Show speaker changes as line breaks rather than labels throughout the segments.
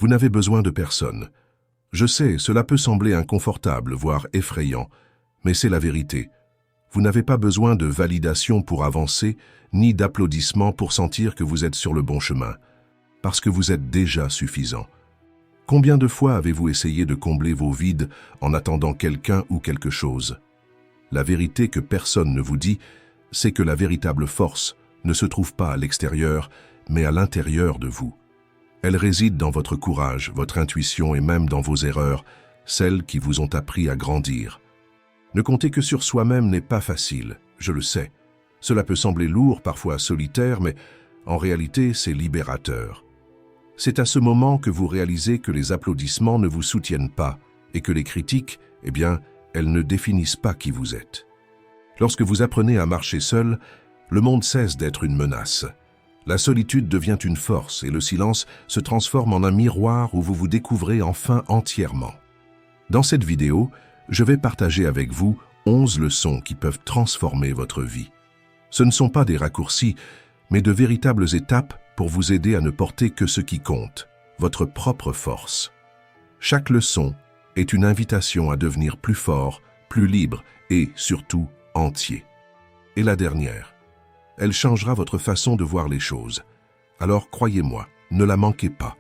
Vous n'avez besoin de personne. Je sais, cela peut sembler inconfortable, voire effrayant, mais c'est la vérité. Vous n'avez pas besoin de validation pour avancer, ni d'applaudissements pour sentir que vous êtes sur le bon chemin, parce que vous êtes déjà suffisant. Combien de fois avez-vous essayé de combler vos vides en attendant quelqu'un ou quelque chose? La vérité que personne ne vous dit, c'est que la véritable force ne se trouve pas à l'extérieur, mais à l'intérieur de vous. Elle réside dans votre courage, votre intuition et même dans vos erreurs, celles qui vous ont appris à grandir. Ne compter que sur soi-même n'est pas facile, je le sais. Cela peut sembler lourd, parfois solitaire, mais en réalité, c'est libérateur. C'est à ce moment que vous réalisez que les applaudissements ne vous soutiennent pas et que les critiques, eh bien, elles ne définissent pas qui vous êtes. Lorsque vous apprenez à marcher seul, le monde cesse d'être une menace. La solitude devient une force et le silence se transforme en un miroir où vous vous découvrez enfin entièrement. Dans cette vidéo, je vais partager avec vous 11 leçons qui peuvent transformer votre vie. Ce ne sont pas des raccourcis, mais de véritables étapes pour vous aider à ne porter que ce qui compte, votre propre force. Chaque leçon est une invitation à devenir plus fort, plus libre et, surtout, entier. Et la dernière, elle changera votre façon de voir les choses. Alors croyez-moi, ne la manquez pas.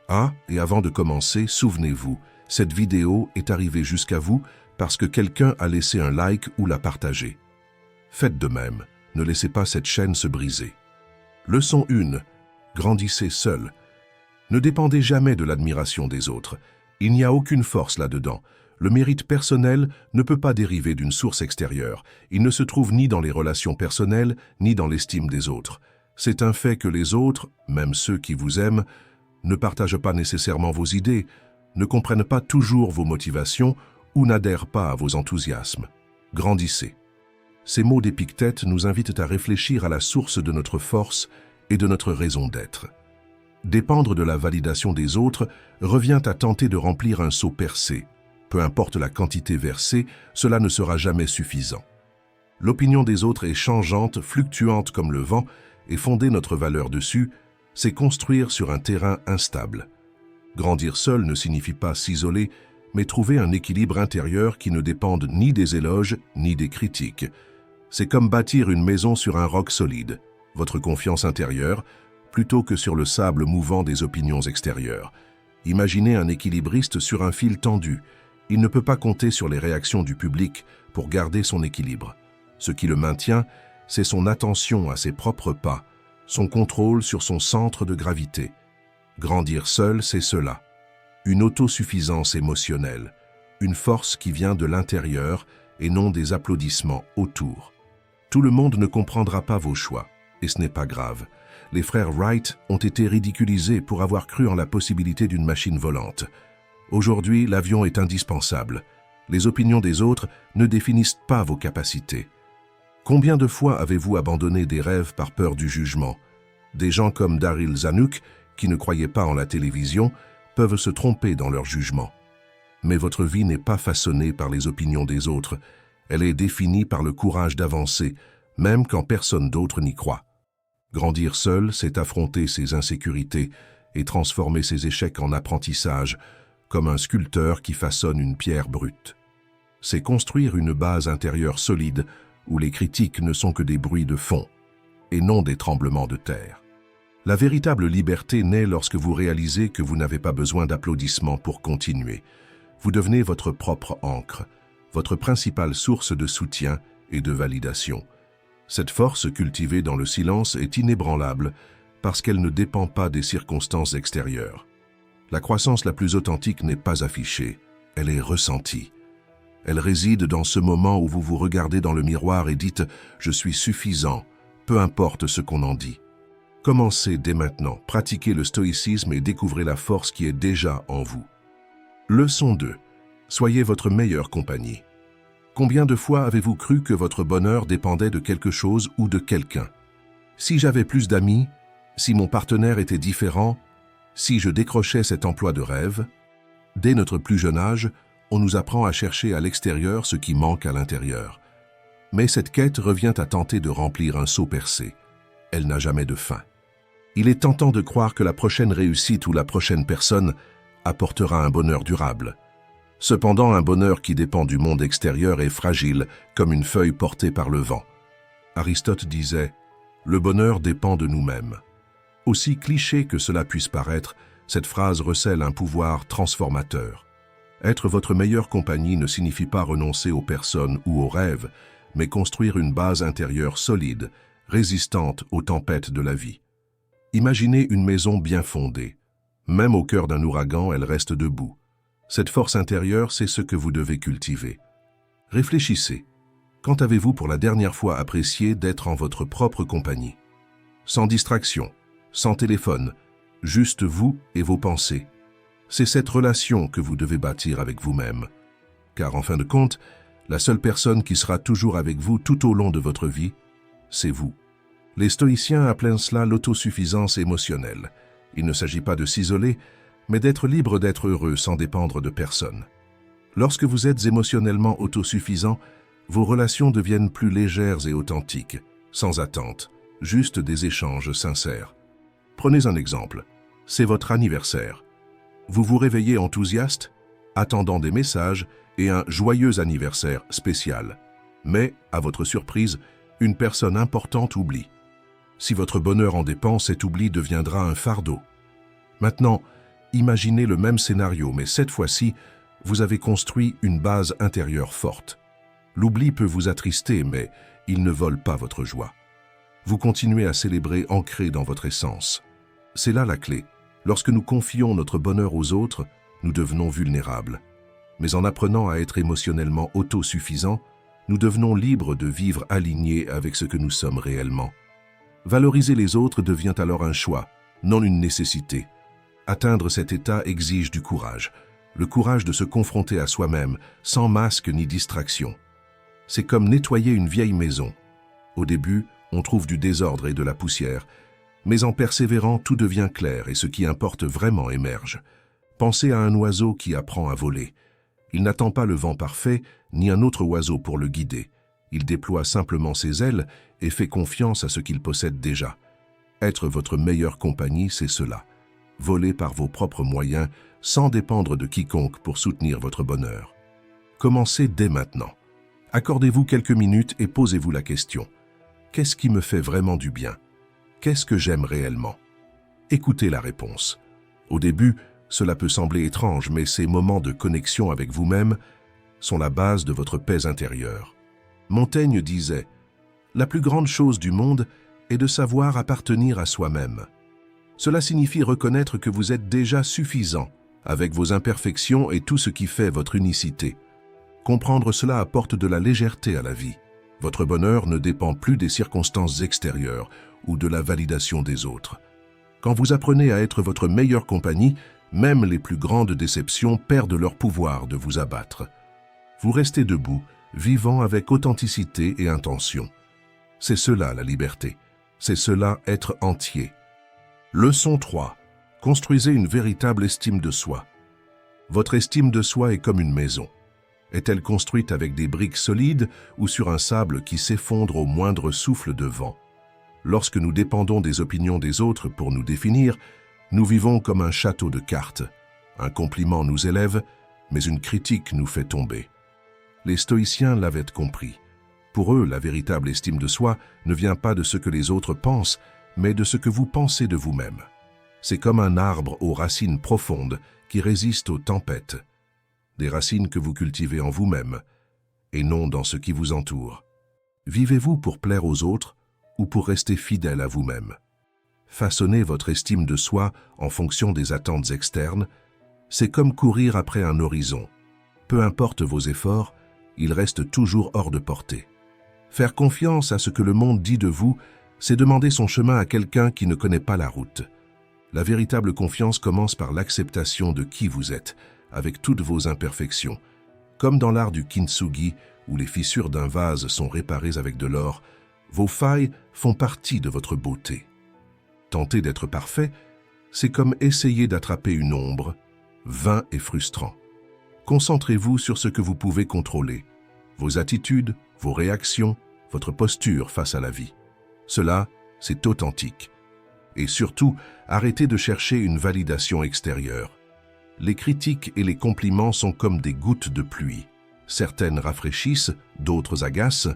Ah, et avant de commencer, souvenez-vous, cette vidéo est arrivée jusqu'à vous parce que quelqu'un a laissé un like ou l'a partagée. Faites de même, ne laissez pas cette chaîne se briser. Leçon 1. Grandissez seul. Ne dépendez jamais de l'admiration des autres. Il n'y a aucune force là-dedans. Le mérite personnel ne peut pas dériver d'une source extérieure. Il ne se trouve ni dans les relations personnelles, ni dans l'estime des autres. C'est un fait que les autres, même ceux qui vous aiment, ne partagent pas nécessairement vos idées, ne comprennent pas toujours vos motivations ou n'adhèrent pas à vos enthousiasmes. Grandissez. Ces mots d'Épictète nous invitent à réfléchir à la source de notre force et de notre raison d'être. Dépendre de la validation des autres revient à tenter de remplir un seau percé. Peu importe la quantité versée, cela ne sera jamais suffisant. L'opinion des autres est changeante, fluctuante comme le vent, et fonder notre valeur dessus, c'est construire sur un terrain instable. Grandir seul ne signifie pas s'isoler, mais trouver un équilibre intérieur qui ne dépende ni des éloges ni des critiques. C'est comme bâtir une maison sur un roc solide, votre confiance intérieure, plutôt que sur le sable mouvant des opinions extérieures. Imaginez un équilibriste sur un fil tendu. Il ne peut pas compter sur les réactions du public pour garder son équilibre. Ce qui le maintient, c'est son attention à ses propres pas, son contrôle sur son centre de gravité. Grandir seul, c'est cela. Une autosuffisance émotionnelle, une force qui vient de l'intérieur et non des applaudissements autour. Tout le monde ne comprendra pas vos choix, et ce n'est pas grave. Les frères Wright ont été ridiculisés pour avoir cru en la possibilité d'une machine volante. Aujourd'hui, l'avion est indispensable. Les opinions des autres ne définissent pas vos capacités. Combien de fois avez-vous abandonné des rêves par peur du jugement? Des gens comme Daryl Zanuck, qui ne croyaient pas en la télévision, peuvent se tromper dans leur jugement. Mais votre vie n'est pas façonnée par les opinions des autres. Elle est définie par le courage d'avancer, même quand personne d'autre n'y croit. Grandir seul, c'est affronter ses insécurités et transformer ses échecs en apprentissage, comme un sculpteur qui façonne une pierre brute. C'est construire une base intérieure solide où les critiques ne sont que des bruits de fond et non des tremblements de terre. La véritable liberté naît lorsque vous réalisez que vous n'avez pas besoin d'applaudissements pour continuer. Vous devenez votre propre ancre, votre principale source de soutien et de validation. Cette force cultivée dans le silence est inébranlable parce qu'elle ne dépend pas des circonstances extérieures. La croissance la plus authentique n'est pas affichée, elle est ressentie. Elle réside dans ce moment où vous vous regardez dans le miroir et dites « Je suis suffisant », peu importe ce qu'on en dit. Commencez dès maintenant, pratiquez le stoïcisme et découvrez la force qui est déjà en vous. Leçon 2. Soyez votre meilleure compagnie. Combien de fois avez-vous cru que votre bonheur dépendait de quelque chose ou de quelqu'un? Si j'avais plus d'amis, si mon partenaire était différent, si je décrochais cet emploi de rêve, dès notre plus jeune âge, on nous apprend à chercher à l'extérieur ce qui manque à l'intérieur. Mais cette quête revient à tenter de remplir un seau percé. Elle n'a jamais de fin. Il est tentant de croire que la prochaine réussite ou la prochaine personne apportera un bonheur durable. Cependant, un bonheur qui dépend du monde extérieur est fragile, comme une feuille portée par le vent. Aristote disait « Le bonheur dépend de nous-mêmes ». Aussi cliché que cela puisse paraître, cette phrase recèle un pouvoir transformateur. Être votre meilleure compagnie ne signifie pas renoncer aux personnes ou aux rêves, mais construire une base intérieure solide, résistante aux tempêtes de la vie. Imaginez une maison bien fondée. Même au cœur d'un ouragan, elle reste debout. Cette force intérieure, c'est ce que vous devez cultiver. Réfléchissez. Quand avez-vous pour la dernière fois apprécié d'être en votre propre compagnie? Sans distraction, sans téléphone, juste vous et vos pensées. C'est cette relation que vous devez bâtir avec vous-même. Car en fin de compte, la seule personne qui sera toujours avec vous tout au long de votre vie, c'est vous. Les stoïciens appellent cela l'autosuffisance émotionnelle. Il ne s'agit pas de s'isoler, mais d'être libre d'être heureux sans dépendre de personne. Lorsque vous êtes émotionnellement autosuffisant, vos relations deviennent plus légères et authentiques, sans attente, juste des échanges sincères. Prenez un exemple. C'est votre anniversaire. Vous vous réveillez enthousiaste, attendant des messages et un joyeux anniversaire spécial. Mais, à votre surprise, une personne importante oublie. Si votre bonheur en dépend, cet oubli deviendra un fardeau. Maintenant, imaginez le même scénario, mais cette fois-ci, vous avez construit une base intérieure forte. L'oubli peut vous attrister, mais il ne vole pas votre joie. Vous continuez à célébrer ancré dans votre essence. C'est là la clé. Lorsque nous confions notre bonheur aux autres, nous devenons vulnérables. Mais en apprenant à être émotionnellement autosuffisants, nous devenons libres de vivre alignés avec ce que nous sommes réellement. Valoriser les autres devient alors un choix, non une nécessité. Atteindre cet état exige du courage, le courage de se confronter à soi-même, sans masque ni distraction. C'est comme nettoyer une vieille maison. Au début, on trouve du désordre et de la poussière, mais en persévérant, tout devient clair et ce qui importe vraiment émerge. Pensez à un oiseau qui apprend à voler. Il n'attend pas le vent parfait, ni un autre oiseau pour le guider. Il déploie simplement ses ailes et fait confiance à ce qu'il possède déjà. Être votre meilleure compagnie, c'est cela. Voler par vos propres moyens, sans dépendre de quiconque pour soutenir votre bonheur. Commencez dès maintenant. Accordez-vous quelques minutes et posez-vous la question. Qu'est-ce qui me fait vraiment du bien? Qu'est-ce que j'aime réellement? Écoutez la réponse. Au début, cela peut sembler étrange, mais ces moments de connexion avec vous-même sont la base de votre paix intérieure. Montaigne disait « La plus grande chose du monde est de savoir appartenir à soi-même. Cela signifie reconnaître que vous êtes déjà suffisant, avec vos imperfections et tout ce qui fait votre unicité. Comprendre cela apporte de la légèreté à la vie. Votre bonheur ne dépend plus des circonstances extérieures ou de la validation des autres. Quand vous apprenez à être votre meilleure compagnie, même les plus grandes déceptions perdent leur pouvoir de vous abattre. Vous restez debout, vivant avec authenticité et intention. C'est cela la liberté. C'est cela être entier. Leçon 3. Construisez une véritable estime de soi. Votre estime de soi est comme une maison. Est-elle construite avec des briques solides ou sur un sable qui s'effondre au moindre souffle de vent? Lorsque nous dépendons des opinions des autres pour nous définir, nous vivons comme un château de cartes. Un compliment nous élève, mais une critique nous fait tomber. Les stoïciens l'avaient compris. Pour eux, la véritable estime de soi ne vient pas de ce que les autres pensent, mais de ce que vous pensez de vous-même. C'est comme un arbre aux racines profondes qui résiste aux tempêtes. Des racines que vous cultivez en vous-même, et non dans ce qui vous entoure. Vivez-vous pour plaire aux autres ou pour rester fidèle à vous-même? Façonner votre estime de soi en fonction des attentes externes, c'est comme courir après un horizon. Peu importe vos efforts, il reste toujours hors de portée. Faire confiance à ce que le monde dit de vous, c'est demander son chemin à quelqu'un qui ne connaît pas la route. La véritable confiance commence par l'acceptation de qui vous êtes, avec toutes vos imperfections. Comme dans l'art du kintsugi, où les fissures d'un vase sont réparées avec de l'or, vos failles font partie de votre beauté. Tenter d'être parfait, c'est comme essayer d'attraper une ombre, vain et frustrant. Concentrez-vous sur ce que vous pouvez contrôler, vos attitudes, vos réactions, votre posture face à la vie. Cela, c'est authentique. Et surtout, arrêtez de chercher une validation extérieure. Les critiques et les compliments sont comme des gouttes de pluie. Certaines rafraîchissent, d'autres agacent,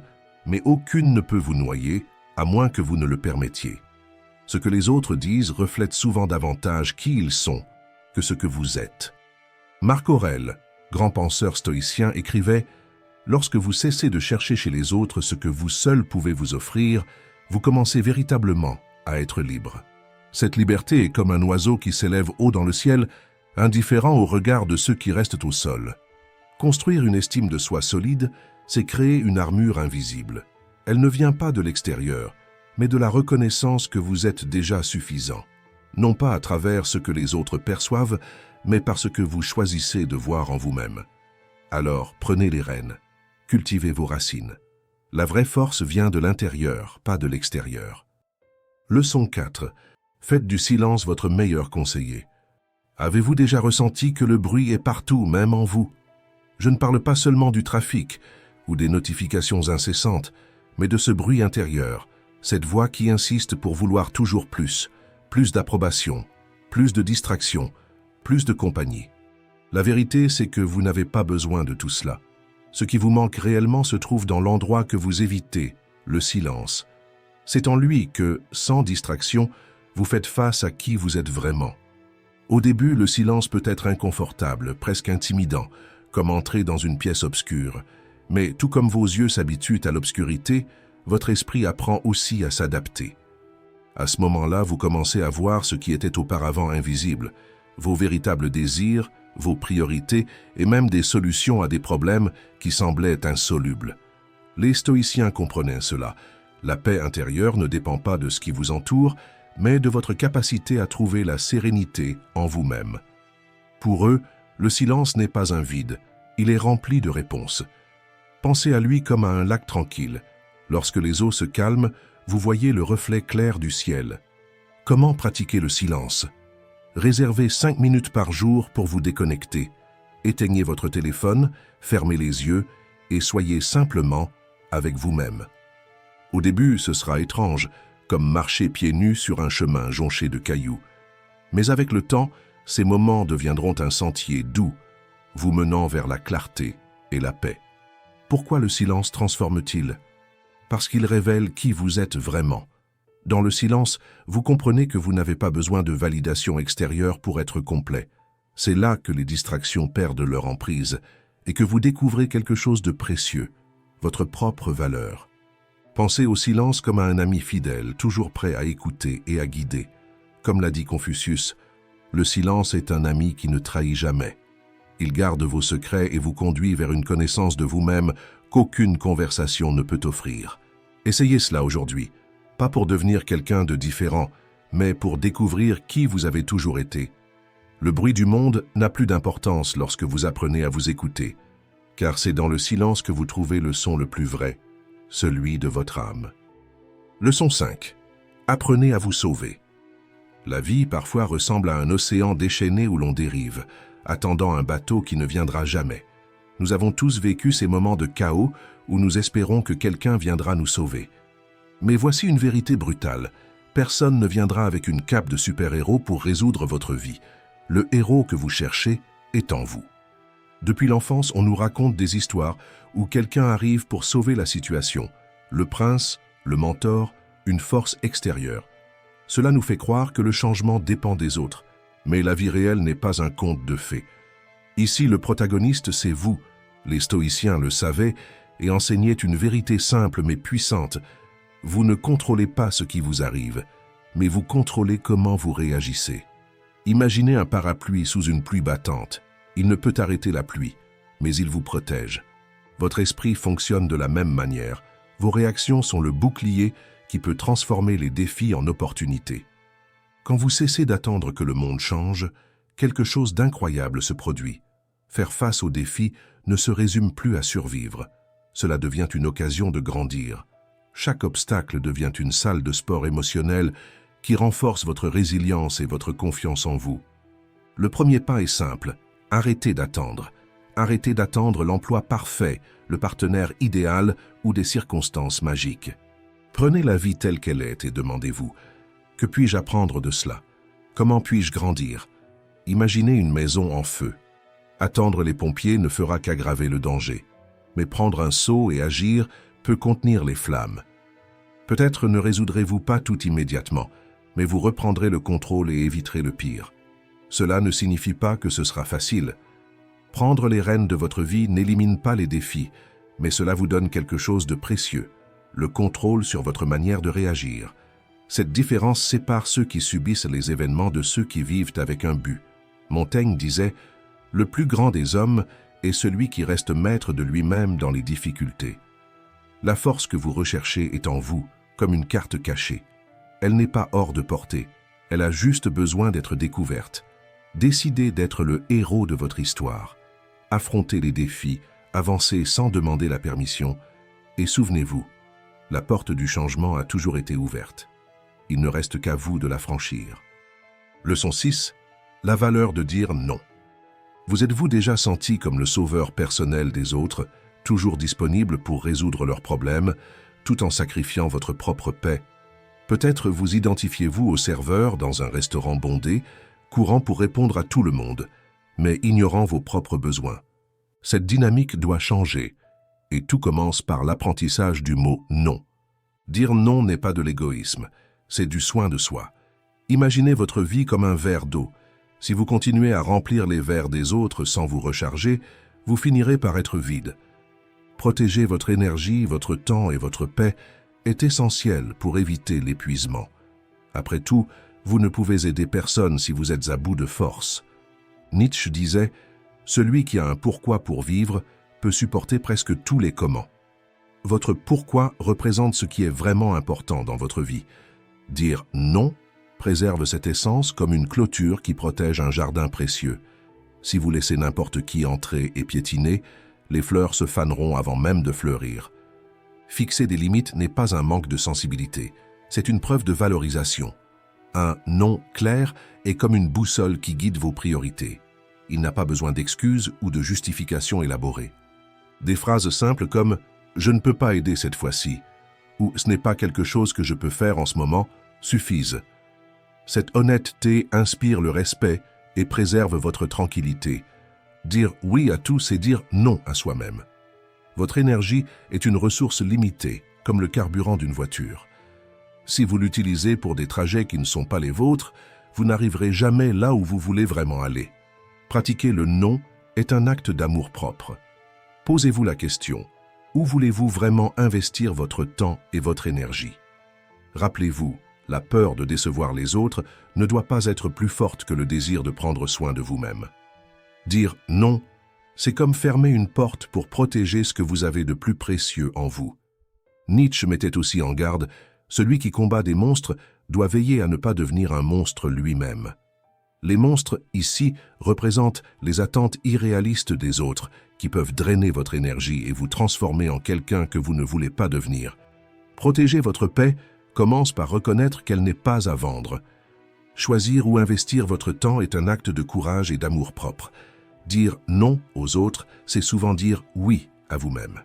mais aucune ne peut vous noyer, à moins que vous ne le permettiez. Ce que les autres disent reflète souvent davantage qui ils sont que ce que vous êtes. Marc Aurèle, grand penseur stoïcien, écrivait « Lorsque vous cessez de chercher chez les autres ce que vous seul pouvez vous offrir, vous commencez véritablement à être libre. Cette liberté est comme un oiseau qui s'élève haut dans le ciel, indifférent au regard de ceux qui restent au sol. Construire une estime de soi solide, c'est créer une armure invisible. Elle ne vient pas de l'extérieur, mais de la reconnaissance que vous êtes déjà suffisant. Non pas à travers ce que les autres perçoivent, mais par ce que vous choisissez de voir en vous-même. Alors, prenez les rênes, cultivez vos racines. La vraie force vient de l'intérieur, pas de l'extérieur. Leçon 4. Faites du silence votre meilleur conseiller. Avez-vous déjà ressenti que le bruit est partout, même en vous? Je ne parle pas seulement du trafic ou des notifications incessantes, mais de ce bruit intérieur, cette voix qui insiste pour vouloir toujours plus d'approbation, plus de distraction, plus de compagnie. La vérité, c'est que vous n'avez pas besoin de tout cela. Ce qui vous manque réellement se trouve dans l'endroit que vous évitez, le silence. C'est en lui que, sans distraction, vous faites face à qui vous êtes vraiment. Au début, le silence peut être inconfortable, presque intimidant, comme entrer dans une pièce obscure. Mais tout comme vos yeux s'habituent à l'obscurité, votre esprit apprend aussi à s'adapter. À ce moment-là, vous commencez à voir ce qui était auparavant invisible, vos véritables désirs, vos priorités et même des solutions à des problèmes qui semblaient insolubles. Les stoïciens comprenaient cela. La paix intérieure ne dépend pas de ce qui vous entoure, mais de votre capacité à trouver la sérénité en vous-même. Pour eux, le silence n'est pas un vide, il est rempli de réponses. Pensez à lui comme à un lac tranquille. Lorsque les eaux se calment, vous voyez le reflet clair du ciel. Comment pratiquer le silence? Réservez 5 minutes par jour pour vous déconnecter. Éteignez votre téléphone, fermez les yeux et soyez simplement avec vous-même. Au début, ce sera étrange, comme marcher pieds nus sur un chemin jonché de cailloux. Mais avec le temps, ces moments deviendront un sentier doux, vous menant vers la clarté et la paix. Pourquoi le silence transforme-t-il? Parce qu'il révèle qui vous êtes vraiment. Dans le silence, vous comprenez que vous n'avez pas besoin de validation extérieure pour être complet. C'est là que les distractions perdent leur emprise et que vous découvrez quelque chose de précieux, votre propre valeur. Pensez au silence comme à un ami fidèle, toujours prêt à écouter et à guider. Comme l'a dit Confucius, le silence est un ami qui ne trahit jamais. Il garde vos secrets et vous conduit vers une connaissance de vous-même qu'aucune conversation ne peut offrir. Essayez cela aujourd'hui, pas pour devenir quelqu'un de différent, mais pour découvrir qui vous avez toujours été. Le bruit du monde n'a plus d'importance lorsque vous apprenez à vous écouter, car c'est dans le silence que vous trouvez le son le plus vrai, celui de votre âme. Leçon 5. Apprenez à vous sauver. La vie parfois ressemble à un océan déchaîné où l'on dérive, attendant un bateau qui ne viendra jamais. Nous avons tous vécu ces moments de chaos où nous espérons que quelqu'un viendra nous sauver. Mais voici une vérité brutale. Personne ne viendra avec une cape de super-héros pour résoudre votre vie. Le héros que vous cherchez est en vous. Depuis l'enfance, on nous raconte des histoires où quelqu'un arrive pour sauver la situation. Le prince, le mentor, une force extérieure. Cela nous fait croire que le changement dépend des autres. Mais la vie réelle n'est pas un conte de fées. Ici, le protagoniste, c'est vous. Les stoïciens le savaient et enseignaient une vérité simple mais puissante. Vous ne contrôlez pas ce qui vous arrive, mais vous contrôlez comment vous réagissez. Imaginez un parapluie sous une pluie battante. Il ne peut arrêter la pluie, mais il vous protège. Votre esprit fonctionne de la même manière. Vos réactions sont le bouclier qui peut transformer les défis en opportunités. Quand vous cessez d'attendre que le monde change, quelque chose d'incroyable se produit. Faire face aux défis ne se résume plus à survivre. Cela devient une occasion de grandir. Chaque obstacle devient une salle de sport émotionnel qui renforce votre résilience et votre confiance en vous. Le premier pas est simple, arrêtez d'attendre. Arrêtez d'attendre l'emploi parfait, le partenaire idéal ou des circonstances magiques. Prenez la vie telle qu'elle est et demandez-vous, Que puis-je apprendre de cela? Comment puis-je grandir? Imaginez une maison en feu. Attendre les pompiers ne fera qu'aggraver le danger. Mais prendre un seau et agir peut contenir les flammes. Peut-être ne résoudrez-vous pas tout immédiatement, mais vous reprendrez le contrôle et éviterez le pire. Cela ne signifie pas que ce sera facile. Prendre les rênes de votre vie n'élimine pas les défis, mais cela vous donne quelque chose de précieux, le contrôle sur votre manière de réagir. Cette différence sépare ceux qui subissent les événements de ceux qui vivent avec un but. Montaigne disait « Le plus grand des hommes est celui qui reste maître de lui-même dans les difficultés. » La force que vous recherchez est en vous, comme une carte cachée. Elle n'est pas hors de portée, elle a juste besoin d'être découverte. Décidez d'être le héros de votre histoire. Affrontez les défis, avancez sans demander la permission, et souvenez-vous, la porte du changement a toujours été ouverte. Il ne reste qu'à vous de la franchir. Leçon 6. La valeur de dire non. Vous êtes-vous déjà senti comme le sauveur personnel des autres, toujours disponible pour résoudre leurs problèmes, tout en sacrifiant votre propre paix? Peut-être vous identifiez-vous au serveur dans un restaurant bondé, courant pour répondre à tout le monde, mais ignorant vos propres besoins. Cette dynamique doit changer, et tout commence par l'apprentissage du mot « non ». Dire non n'est pas de l'égoïsme, c'est du soin de soi. Imaginez votre vie comme un verre d'eau. Si vous continuez à remplir les verres des autres sans vous recharger, vous finirez par être vide. Protéger votre énergie, votre temps et votre paix est essentiel pour éviter l'épuisement. Après tout, vous ne pouvez aider personne si vous êtes à bout de force. Nietzsche disait « Celui qui a un pourquoi pour vivre peut supporter presque tous les comment ». Votre pourquoi représente ce qui est vraiment important dans votre vie. Dire non préserve cette essence comme une clôture qui protège un jardin précieux. Si vous laissez n'importe qui entrer et piétiner, les fleurs se faneront avant même de fleurir. Fixer des limites n'est pas un manque de sensibilité, c'est une preuve de valorisation. Un non clair est comme une boussole qui guide vos priorités. Il n'a pas besoin d'excuses ou de justifications élaborées. Des phrases simples comme « je ne peux pas aider cette fois-ci » ou « ce n'est pas quelque chose que je peux faire en ce moment » suffisent. Cette honnêteté inspire le respect et préserve votre tranquillité. Dire oui à tout, c'est dire non à soi-même. Votre énergie est une ressource limitée, comme le carburant d'une voiture. Si vous l'utilisez pour des trajets qui ne sont pas les vôtres, vous n'arriverez jamais là où vous voulez vraiment aller. Pratiquer le non est un acte d'amour-propre. Posez-vous la question, où voulez-vous vraiment investir votre temps et votre énergie? Rappelez-vous, la peur de décevoir les autres ne doit pas être plus forte que le désir de prendre soin de vous-même. Dire non, c'est comme fermer une porte pour protéger ce que vous avez de plus précieux en vous. Nietzsche mettait aussi en garde, celui qui combat des monstres doit veiller à ne pas devenir un monstre lui-même. Les monstres, ici, représentent les attentes irréalistes des autres, qui peuvent drainer votre énergie et vous transformer en quelqu'un que vous ne voulez pas devenir. Protéger votre paix commence par reconnaître qu'elle n'est pas à vendre. Choisir ou investir votre temps est un acte de courage et d'amour-propre. Dire non aux autres, c'est souvent dire oui à vous-même.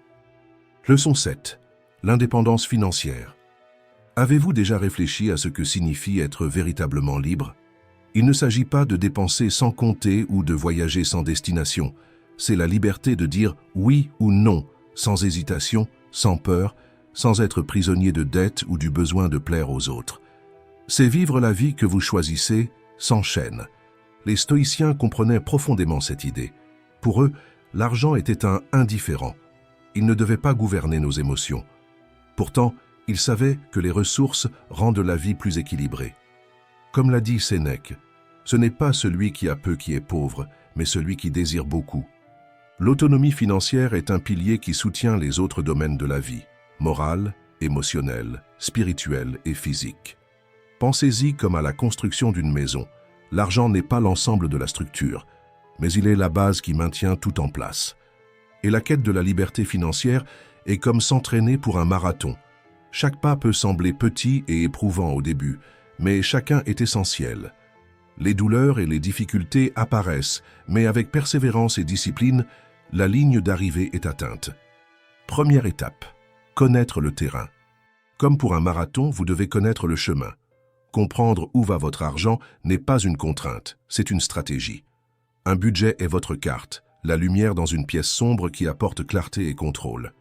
Leçon 7. L'indépendance financière. Avez-vous déjà réfléchi à ce que signifie être véritablement libre? Il ne s'agit pas de dépenser sans compter ou de voyager sans destination. C'est la liberté de dire oui ou non, sans hésitation, sans peur, sans être prisonnier de dettes ou du besoin de plaire aux autres. C'est vivre la vie que vous choisissez sans chaîne. Les stoïciens comprenaient profondément cette idée. Pour eux, l'argent était un indifférent. Il ne devait pas gouverner nos émotions. Pourtant, ils savaient que les ressources rendent la vie plus équilibrée. Comme l'a dit Sénèque, ce n'est pas celui qui a peu qui est pauvre, mais celui qui désire beaucoup. L'autonomie financière est un pilier qui soutient les autres domaines de la vie, morale, émotionnelle, spirituelle et physique. Pensez-y comme à la construction d'une maison. L'argent n'est pas l'ensemble de la structure, mais il est la base qui maintient tout en place. Et la quête de la liberté financière est comme s'entraîner pour un marathon. Chaque pas peut sembler petit et éprouvant au début, mais chacun est essentiel. Les douleurs et les difficultés apparaissent, mais avec persévérance et discipline, la ligne d'arrivée est atteinte. Première étape, connaître le terrain. Comme pour un marathon, vous devez connaître le chemin. Comprendre où va votre argent n'est pas une contrainte, c'est une stratégie. Un budget est votre carte, la lumière dans une pièce sombre qui apporte clarté et contrôle.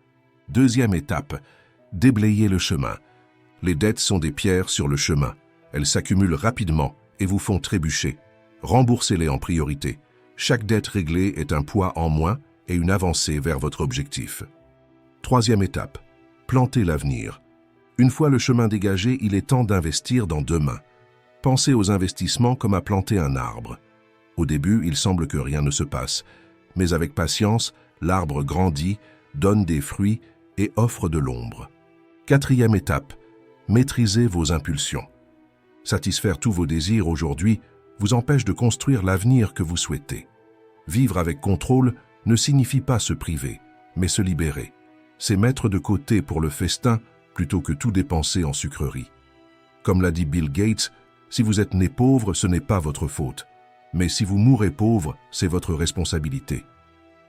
Deuxième étape, déblayer le chemin. Les dettes sont des pierres sur le chemin. Elles s'accumulent rapidement et vous font trébucher. Remboursez-les en priorité. Chaque dette réglée est un poids en moins et une avancée vers votre objectif. Troisième étape, planter l'avenir. Une fois le chemin dégagé, il est temps d'investir dans demain. Pensez aux investissements comme à planter un arbre. Au début, il semble que rien ne se passe, mais avec patience, l'arbre grandit, donne des fruits et offre de l'ombre. Quatrième étape, maîtrisez vos impulsions. Satisfaire tous vos désirs aujourd'hui vous empêche de construire l'avenir que vous souhaitez. Vivre avec contrôle ne signifie pas se priver, mais se libérer. C'est mettre de côté pour le festin plutôt que tout dépenser en sucreries. Comme l'a dit Bill Gates, si vous êtes né pauvre, ce n'est pas votre faute. Mais si vous mourrez pauvre, c'est votre responsabilité.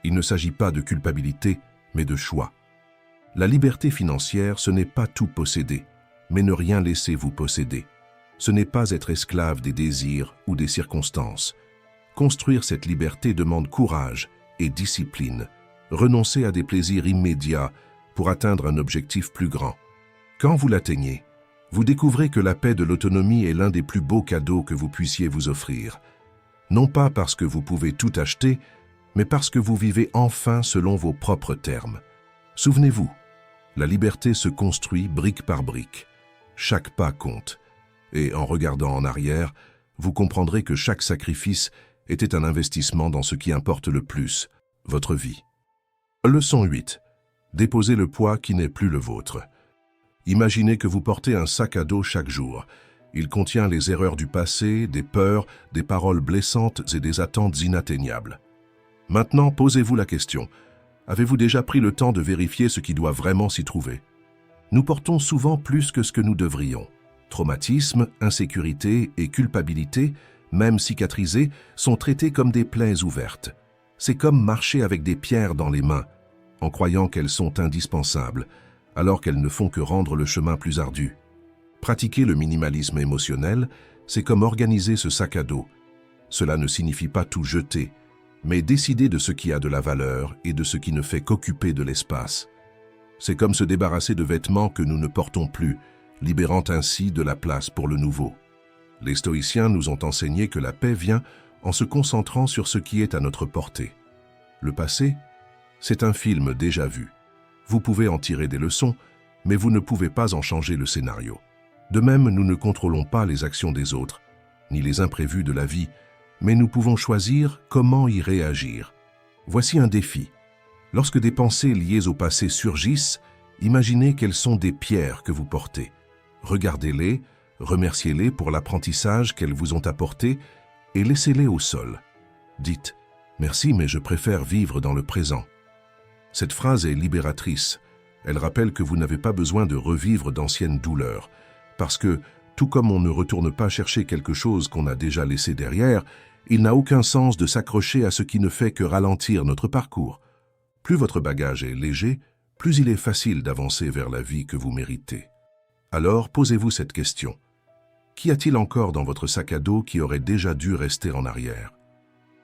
Il ne s'agit pas de culpabilité, mais de choix. La liberté financière, ce n'est pas tout posséder, mais ne rien laisser vous posséder. Ce n'est pas être esclave des désirs ou des circonstances. Construire cette liberté demande courage et discipline. Renoncer à des plaisirs immédiats pour atteindre un objectif plus grand. Quand vous l'atteignez, vous découvrez que la paix de l'autonomie est l'un des plus beaux cadeaux que vous puissiez vous offrir. Non pas parce que vous pouvez tout acheter, mais parce que vous vivez enfin selon vos propres termes. Souvenez-vous, la liberté se construit brique par brique. Chaque pas compte. Et en regardant en arrière, vous comprendrez que chaque sacrifice était un investissement dans ce qui importe le plus, votre vie. Leçon 8. Déposez le poids qui n'est plus le vôtre. Imaginez que vous portez un sac à dos chaque jour. Il contient les erreurs du passé, des peurs, des paroles blessantes et des attentes inatteignables. Maintenant, posez-vous la question. Avez-vous déjà pris le temps de vérifier ce qui doit vraiment s'y trouver? Nous portons souvent plus que ce que nous devrions. Traumatisme, insécurité et culpabilité, même cicatrisés, sont traités comme des plaies ouvertes. C'est comme marcher avec des pierres dans les mains, en croyant qu'elles sont indispensables, alors qu'elles ne font que rendre le chemin plus ardu. Pratiquer le minimalisme émotionnel, c'est comme organiser ce sac à dos. Cela ne signifie pas tout jeter, mais décider de ce qui a de la valeur et de ce qui ne fait qu'occuper de l'espace. C'est comme se débarrasser de vêtements que nous ne portons plus, libérant ainsi de la place pour le nouveau. Les stoïciens nous ont enseigné que la paix vient en se concentrant sur ce qui est à notre portée. Le passé, c'est un film déjà vu. Vous pouvez en tirer des leçons, mais vous ne pouvez pas en changer le scénario. De même, nous ne contrôlons pas les actions des autres, ni les imprévus de la vie, mais nous pouvons choisir comment y réagir. Voici un défi. Lorsque des pensées liées au passé surgissent, imaginez qu'elles sont des pierres que vous portez. Regardez-les, remerciez-les pour l'apprentissage qu'elles vous ont apporté et laissez-les au sol. Dites « Merci, mais je préfère vivre dans le présent ». Cette phrase est libératrice. Elle rappelle que vous n'avez pas besoin de revivre d'anciennes douleurs, parce que, tout comme on ne retourne pas chercher quelque chose qu'on a déjà laissé derrière, il n'a aucun sens de s'accrocher à ce qui ne fait que ralentir notre parcours. Plus votre bagage est léger, plus il est facile d'avancer vers la vie que vous méritez. Alors, posez-vous cette question. Qu'y a-t-il encore dans votre sac à dos qui aurait déjà dû rester en arrière?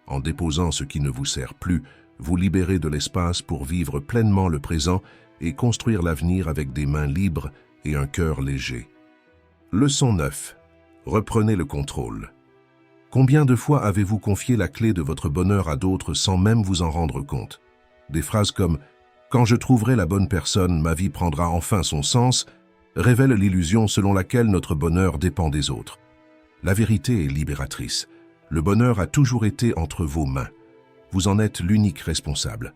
En déposant ce qui ne vous sert plus, vous libérez de l'espace pour vivre pleinement le présent et construire l'avenir avec des mains libres et un cœur léger. Leçon 9. Reprenez le contrôle. Combien de fois avez-vous confié la clé de votre bonheur à d'autres sans même vous en rendre compte? Des phrases comme « Quand je trouverai la bonne personne, ma vie prendra enfin son sens » révèlent l'illusion selon laquelle notre bonheur dépend des autres. La vérité est libératrice. Le bonheur a toujours été entre vos mains. Vous en êtes l'unique responsable.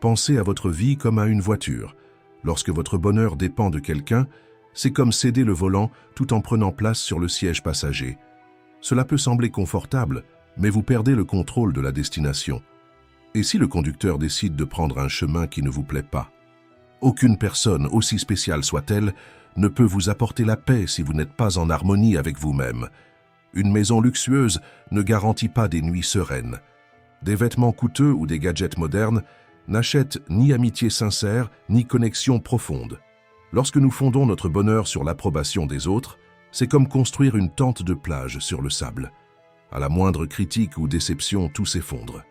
Pensez à votre vie comme à une voiture. Lorsque votre bonheur dépend de quelqu'un, c'est comme céder le volant tout en prenant place sur le siège passager. Cela peut sembler confortable, mais vous perdez le contrôle de la destination. Et si le conducteur décide de prendre un chemin qui ne vous plaît pas? Aucune personne, aussi spéciale soit-elle, ne peut vous apporter la paix si vous n'êtes pas en harmonie avec vous-même. Une maison luxueuse ne garantit pas des nuits sereines. Des vêtements coûteux ou des gadgets modernes n'achètent ni amitié sincère, ni connexion profonde. Lorsque nous fondons notre bonheur sur l'approbation des autres, C'est comme construire une tente de plage sur le sable. À la moindre critique ou déception, tout s'effondre.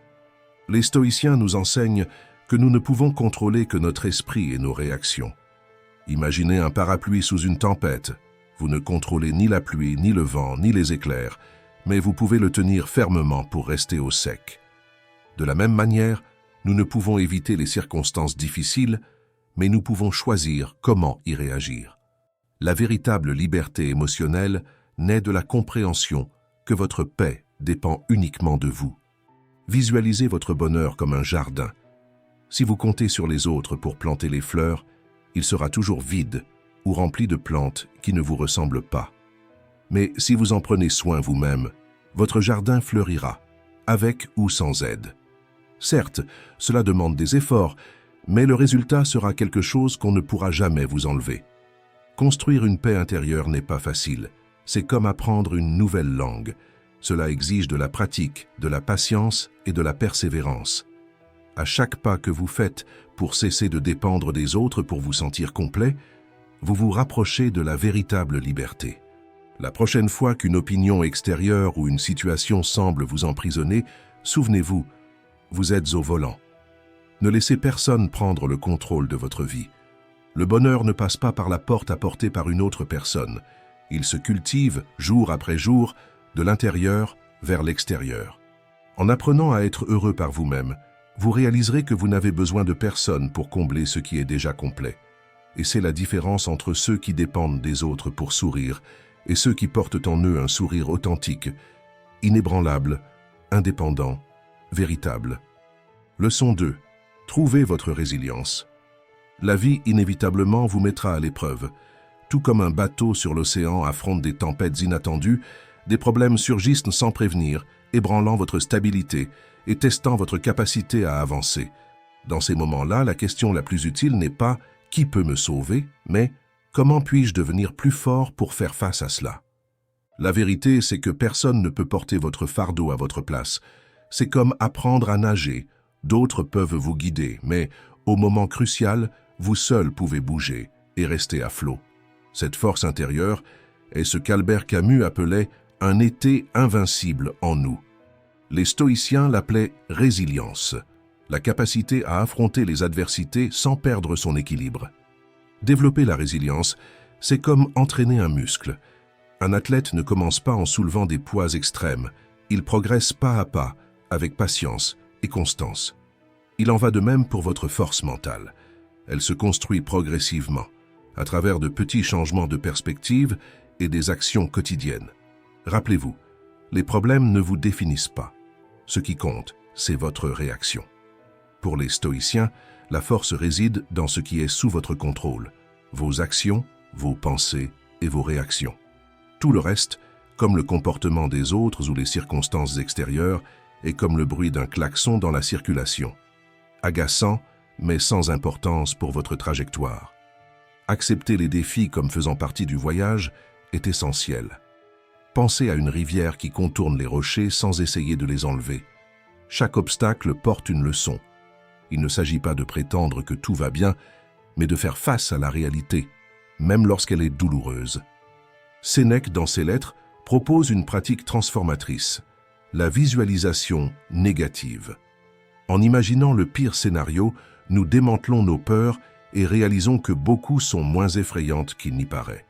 Les stoïciens nous enseignent que nous ne pouvons contrôler que notre esprit et nos réactions. Imaginez un parapluie sous une tempête. Vous ne contrôlez ni la pluie, ni le vent, ni les éclairs, mais vous pouvez le tenir fermement pour rester au sec. De la même manière, nous ne pouvons éviter les circonstances difficiles, mais nous pouvons choisir comment y réagir. La véritable liberté émotionnelle naît de la compréhension que votre paix dépend uniquement de vous. Visualisez votre bonheur comme un jardin. Si vous comptez sur les autres pour planter les fleurs, il sera toujours vide ou rempli de plantes qui ne vous ressemblent pas. Mais si vous en prenez soin vous-même, votre jardin fleurira, avec ou sans aide. Certes, cela demande des efforts, mais le résultat sera quelque chose qu'on ne pourra jamais vous enlever. Construire une paix intérieure n'est pas facile. C'est comme apprendre une nouvelle langue. Cela exige de la pratique, de la patience et de la persévérance. À chaque pas que vous faites pour cesser de dépendre des autres pour vous sentir complet, vous vous rapprochez de la véritable liberté. La prochaine fois qu'une opinion extérieure ou une situation semble vous emprisonner, souvenez-vous, vous êtes au volant. Ne laissez personne prendre le contrôle de votre vie. Le bonheur ne passe pas par la porte apportée par une autre personne. Il se cultive, jour après jour, de l'intérieur vers l'extérieur. En apprenant à être heureux par vous-même, vous réaliserez que vous n'avez besoin de personne pour combler ce qui est déjà complet. Et c'est la différence entre ceux qui dépendent des autres pour sourire et ceux qui portent en eux un sourire authentique, inébranlable, indépendant, véritable. Leçon 2. Trouvez votre résilience. La vie inévitablement vous mettra à l'épreuve. Tout comme un bateau sur l'océan affronte des tempêtes inattendues, des problèmes surgissent sans prévenir, ébranlant votre stabilité et testant votre capacité à avancer. Dans ces moments-là, la question la plus utile n'est pas « qui peut me sauver ?», mais « comment puis-je devenir plus fort pour faire face à cela ?» La vérité, c'est que personne ne peut porter votre fardeau à votre place. C'est comme apprendre à nager. D'autres peuvent vous guider, mais au moment crucial, vous seul pouvez bouger et rester à flot. Cette force intérieure est ce qu'Albert Camus appelait « un été invincible en nous ». Les stoïciens l'appelaient « résilience », la capacité à affronter les adversités sans perdre son équilibre. Développer la résilience, c'est comme entraîner un muscle. Un athlète ne commence pas en soulevant des poids extrêmes, il progresse pas à pas, avec patience et constance. Il en va de même pour votre force mentale. Elle se construit progressivement, à travers de petits changements de perspective et des actions quotidiennes. Rappelez-vous, les problèmes ne vous définissent pas. Ce qui compte, c'est votre réaction. Pour les stoïciens, la force réside dans ce qui est sous votre contrôle, vos actions, vos pensées et vos réactions. Tout le reste, comme le comportement des autres ou les circonstances extérieures, est comme le bruit d'un klaxon dans la circulation. Agaçant, mais sans importance pour votre trajectoire. Accepter les défis comme faisant partie du voyage est essentiel. Pensez à une rivière qui contourne les rochers sans essayer de les enlever. Chaque obstacle porte une leçon. Il ne s'agit pas de prétendre que tout va bien, mais de faire face à la réalité, même lorsqu'elle est douloureuse. Sénèque, dans ses lettres, propose une pratique transformatrice, la visualisation négative. En imaginant le pire scénario, nous démantelons nos peurs et réalisons que beaucoup sont moins effrayantes qu'il n'y paraît.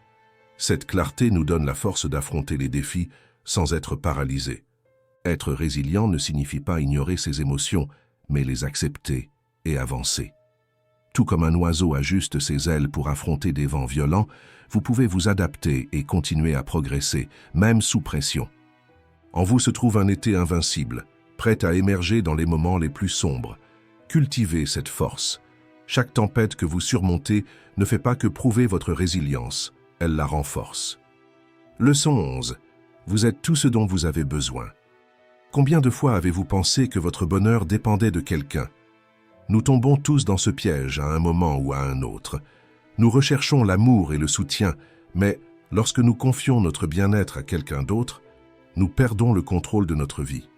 Cette clarté nous donne la force d'affronter les défis sans être paralysés. Être résilient ne signifie pas ignorer ses émotions, mais les accepter et avancer. Tout comme un oiseau ajuste ses ailes pour affronter des vents violents, vous pouvez vous adapter et continuer à progresser, même sous pression. En vous se trouve un été invincible, prêt à émerger dans les moments les plus sombres. Cultivez cette force. Chaque tempête que vous surmontez ne fait pas que prouver votre résilience, elle la renforce. Leçon 11. Vous êtes tout ce dont vous avez besoin. Combien de fois avez-vous pensé que votre bonheur dépendait de quelqu'un ? Nous tombons tous dans ce piège à un moment ou à un autre. Nous recherchons l'amour et le soutien, mais lorsque nous confions notre bien-être à quelqu'un d'autre, nous perdons le contrôle de notre vie.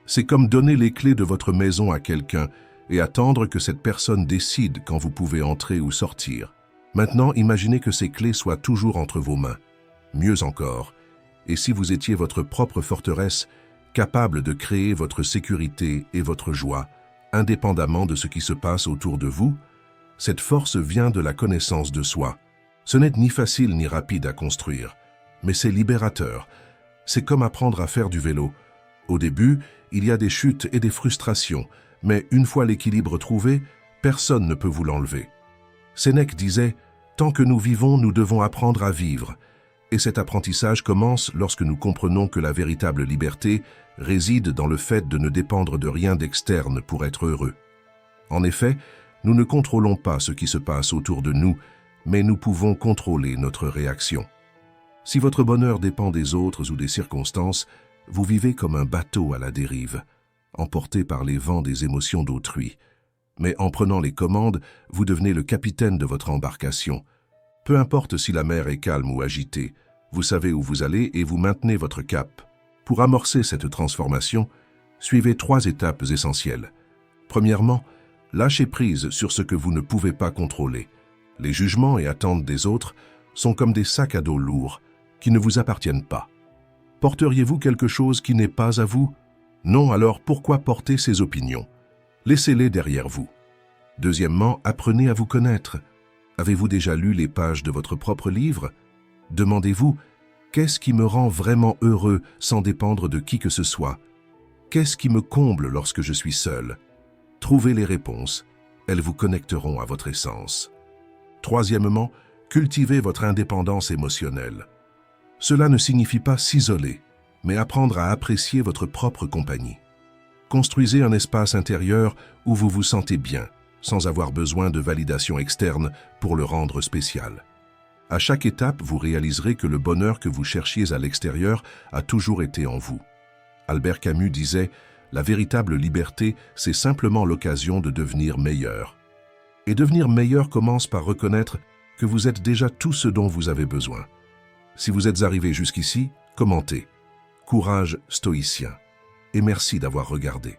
C'est comme donner les clés de votre maison à quelqu'un et attendre que cette personne décide quand vous pouvez entrer ou sortir. Maintenant, imaginez que ces clés soient toujours entre vos mains. Mieux encore, et si vous étiez votre propre forteresse, capable de créer votre sécurité et votre joie, indépendamment de ce qui se passe autour de vous, cette force vient de la connaissance de soi. Ce n'est ni facile ni rapide à construire, mais c'est libérateur. C'est comme apprendre à faire du vélo. Au début, il y a des chutes et des frustrations, mais une fois l'équilibre trouvé, personne ne peut vous l'enlever. Sénèque disait « Tant que nous vivons, nous devons apprendre à vivre ». Et cet apprentissage commence lorsque nous comprenons que la véritable liberté réside dans le fait de ne dépendre de rien d'externe pour être heureux. En effet, nous ne contrôlons pas ce qui se passe autour de nous, mais nous pouvons contrôler notre réaction. Si votre bonheur dépend des autres ou des circonstances, vous vivez comme un bateau à la dérive, emporté par les vents des émotions d'autrui. Mais en prenant les commandes, vous devenez le capitaine de votre embarcation. Peu importe si la mer est calme ou agitée, vous savez où vous allez et vous maintenez votre cap. Pour amorcer cette transformation, suivez 3 étapes essentielles. Premièrement, lâchez prise sur ce que vous ne pouvez pas contrôler. Les jugements et attentes des autres sont comme des sacs à dos lourds qui ne vous appartiennent pas. Porteriez-vous quelque chose qui n'est pas à vous? Non, alors pourquoi porter ces opinions? Laissez-les derrière vous. Deuxièmement, apprenez à vous connaître. Avez-vous déjà lu les pages de votre propre livre? Demandez-vous, qu'est-ce qui me rend vraiment heureux sans dépendre de qui que ce soit? Qu'est-ce qui me comble lorsque je suis seul? Trouvez les réponses, elles vous connecteront à votre essence. Troisièmement, cultivez votre indépendance émotionnelle. Cela ne signifie pas s'isoler, mais apprendre à apprécier votre propre compagnie. Construisez un espace intérieur où vous vous sentez bien, sans avoir besoin de validation externe pour le rendre spécial. À chaque étape, vous réaliserez que le bonheur que vous cherchiez à l'extérieur a toujours été en vous. Albert Camus disait « La véritable liberté, c'est simplement l'occasion de devenir meilleur. » Et devenir meilleur commence par reconnaître que vous êtes déjà tout ce dont vous avez besoin. Si vous êtes arrivé jusqu'ici, commentez. Courage stoïcien. Et merci d'avoir regardé.